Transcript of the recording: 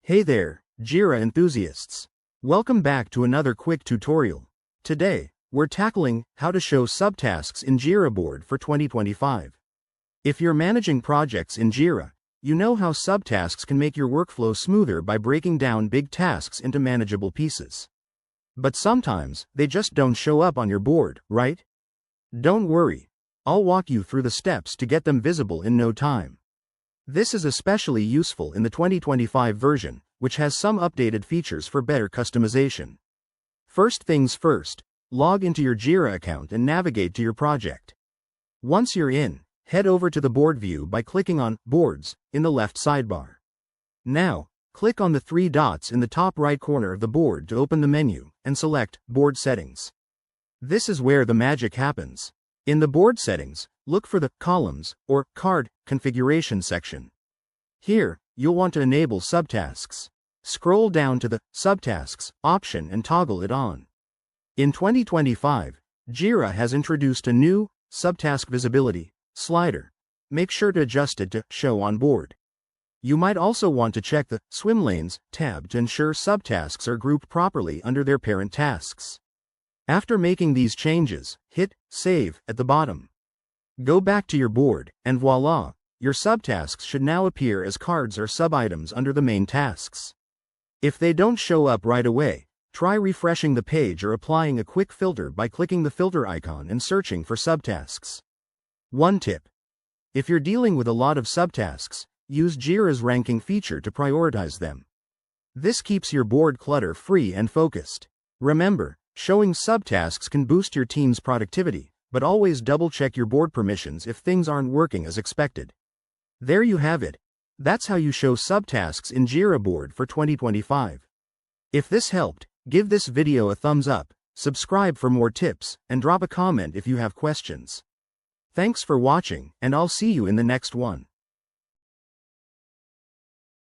Hey there, Jira enthusiasts. Welcome back to another quick tutorial. Today, we're tackling how to show subtasks in Jira board for 2025. If you're managing projects in Jira, you know how subtasks can make your workflow smoother by breaking down big tasks into manageable pieces. But sometimes, they just don't show up on your board, right? Don't worry. I'll walk you through the steps to get them visible in no time. This is especially useful in the 2025 version, which has some updated features for better customization. First things first, log into your Jira account and navigate to your project. Once you're in, head over to the board view by clicking on Boards in the left sidebar. Now, click on the three dots in the top right corner of the board to open the menu, and select Board Settings. This is where the magic happens. In the board settings, look for the Columns or Card configuration section. Here, you'll want to enable subtasks. Scroll down to the Subtasks option and toggle it on. In 2025, Jira has introduced a new Subtask Visibility slider. Make sure to adjust it to Show on Board. You might also want to check the Swim Lanes tab to ensure subtasks are grouped properly under their parent tasks. After making these changes, hit Save at the bottom. Go back to your board, and voila, your subtasks should now appear as cards or sub-items under the main tasks. If they don't show up right away, try refreshing the page or applying a quick filter by clicking the filter icon and searching for subtasks. One tip: if you're dealing with a lot of subtasks, use Jira's ranking feature to prioritize them. This keeps your board clutter-free and focused. Remember, showing subtasks can boost your team's productivity, but always double-check your board permissions if things aren't working as expected. There you have it. That's how you show subtasks in Jira board for 2025. If this helped, give this video a thumbs up, subscribe for more tips, and drop a comment if you have questions. Thanks for watching, and I'll see you in the next one.